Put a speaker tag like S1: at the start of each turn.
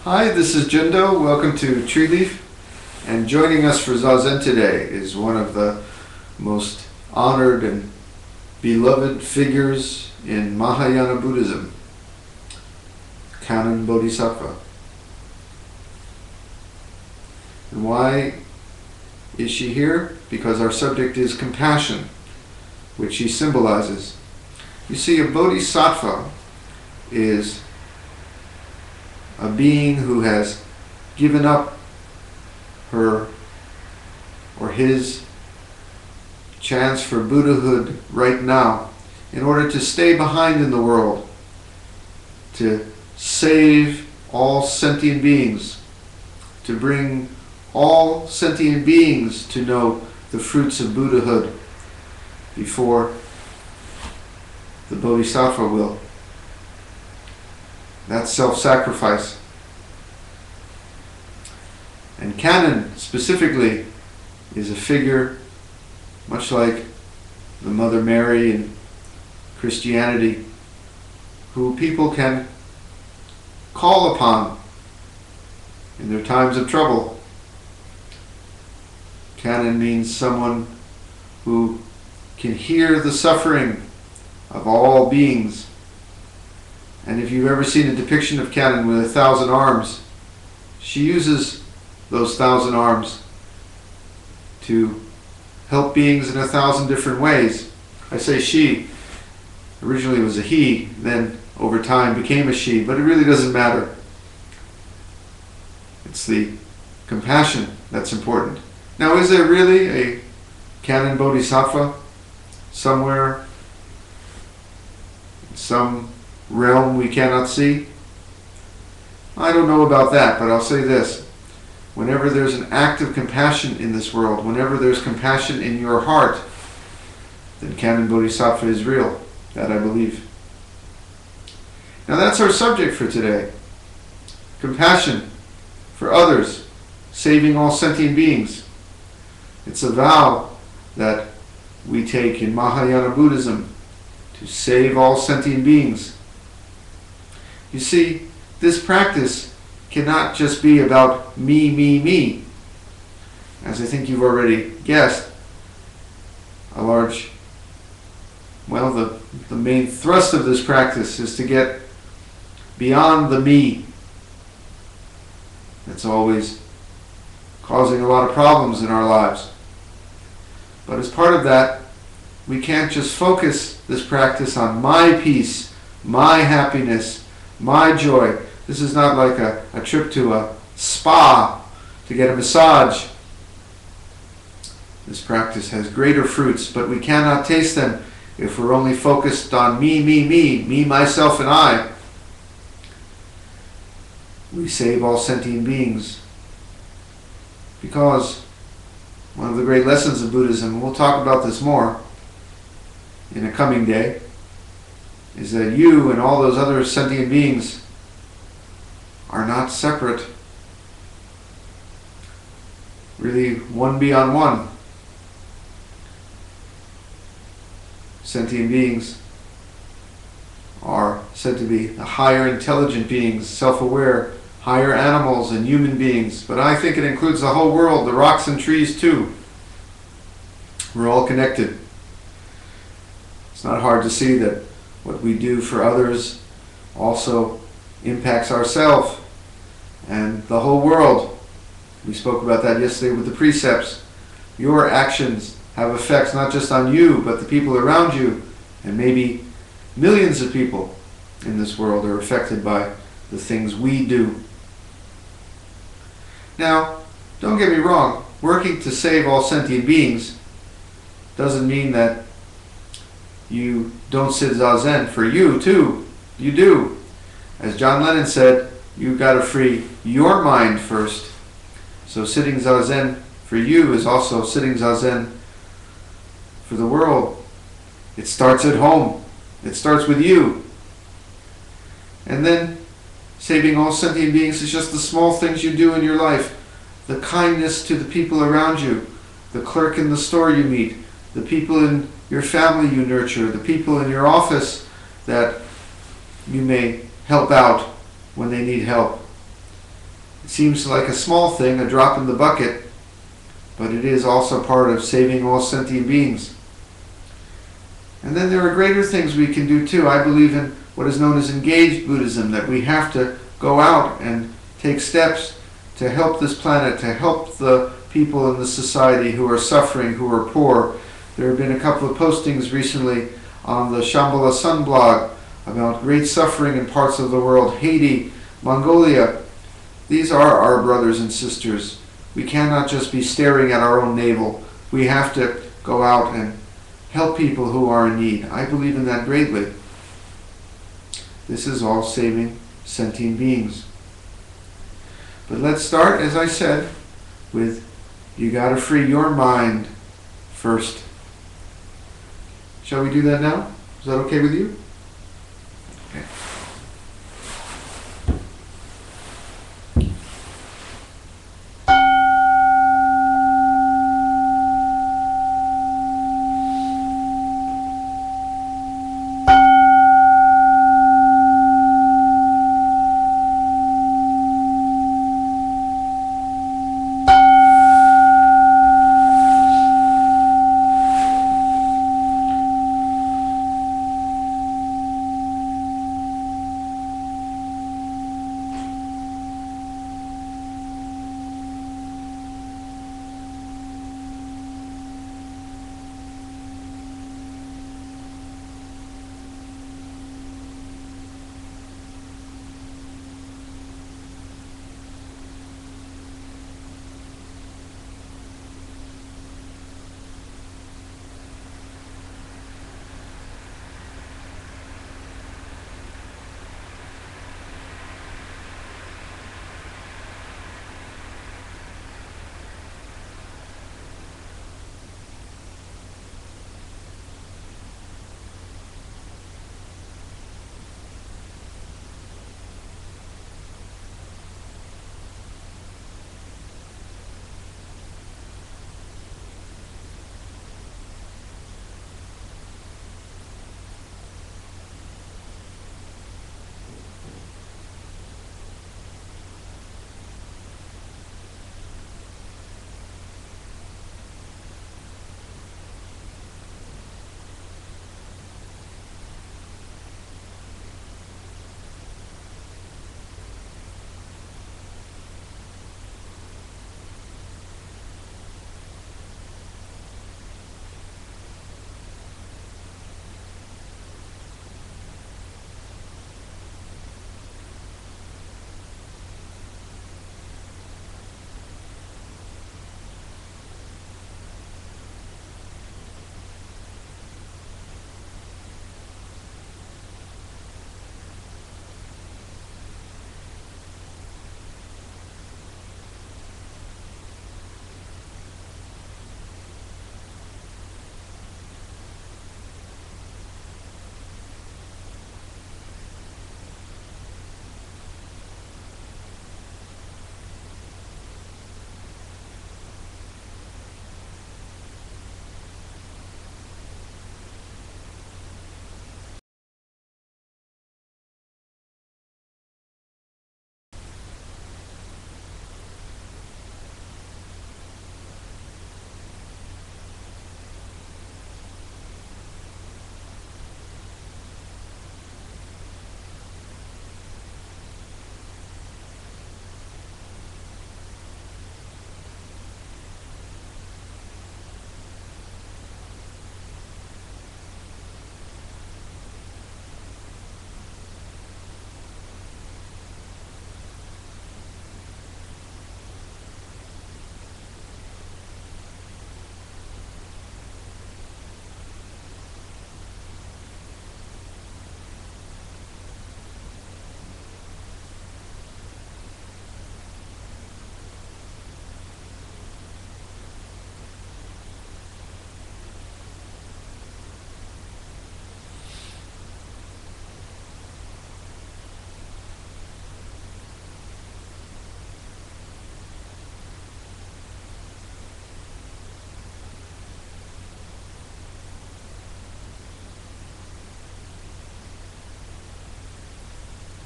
S1: Hi, this is Jindo. Welcome to Tree Leaf. And joining us for Zazen today is one of the most honored and beloved figures in Mahayana Buddhism, Kannon Bodhisattva. And why is she here? Because our subject is compassion, which she symbolizes. You see, a bodhisattva is a being who has given up her or his chance for Buddhahood right now in order to stay behind in the world, to save all sentient beings, to bring all sentient beings to know the fruits of Buddhahood before the Bodhisattva will. That's self-sacrifice. And Kannon specifically is a figure much like the Mother Mary in Christianity, who people can call upon in their times of trouble. Kannon means someone who can hear the suffering of all beings. And if you've ever seen a depiction of Kannon with 1,000 arms, she uses those 1,000 arms to help beings in 1,000 different ways. I say she. Originally it was a he, then over time became a she, but it really doesn't matter. It's the compassion that's important. Now, is there really a Kannon Bodhisattva somewhere, in some realm we cannot see? I don't know about that, but I'll say this. Whenever there's an act of compassion in this world, whenever there's compassion in your heart, then Kannon Bodhisattva is real. That I believe. Now that's our subject for today. Compassion for others, saving all sentient beings. It's a vow that we take in Mahayana Buddhism to save all sentient beings. You see, this practice cannot just be about me, me, me. As I think you've already guessed, the main thrust of this practice is to get beyond the me that's always causing a lot of problems in our lives. But as part of that, we can't just focus this practice on my peace, my happiness, my joy. This is not like a trip to a spa to get a massage. This practice has greater fruits, but we cannot taste them if we're only focused on me, me, me, me, myself, and I. We save all sentient beings because one of the great lessons of Buddhism, and we'll talk about this more in a coming day, is that you and all those other sentient beings are not separate. Really, one beyond one. Sentient beings are said to be the higher intelligent beings, self-aware, higher animals and human beings. But I think it includes the whole world, the rocks and trees too. We're all connected. It's not hard to see that what we do for others also impacts ourselves and the whole world. We spoke about that yesterday with the precepts. Your actions have effects not just on you, but the people around you, and maybe millions of people in this world are affected by the things we do. Now, don't get me wrong, working to save all sentient beings doesn't mean that you don't sit Zazen. For you too, you do. As John Lennon said, you've got to free your mind first. So sitting Zazen for you is also sitting Zazen for the world. It starts at home. It starts with you. And then saving all sentient beings is just the small things you do in your life. The kindness to the people around you, the clerk in the store you meet, the people in your family you nurture, the people in your office that you may help out when they need help. seems like a small thing, a drop in the bucket, but it is also part of saving all sentient beings. And then there are greater things we can do too. I believe in what is known as engaged Buddhism, that we have to go out and take steps to help this planet, to help the people in the society who are suffering, who are poor. There have been a couple of postings recently on the Shambhala Sun blog about great suffering in parts of the world, Haiti, Mongolia. These are our brothers and sisters. We cannot just be staring at our own navel. We have to go out and help people who are in need. I believe in that greatly. This is all saving sentient beings. But let's start, as I said, with you got to free your mind first. Shall we do that now? Is that okay with you? Okay.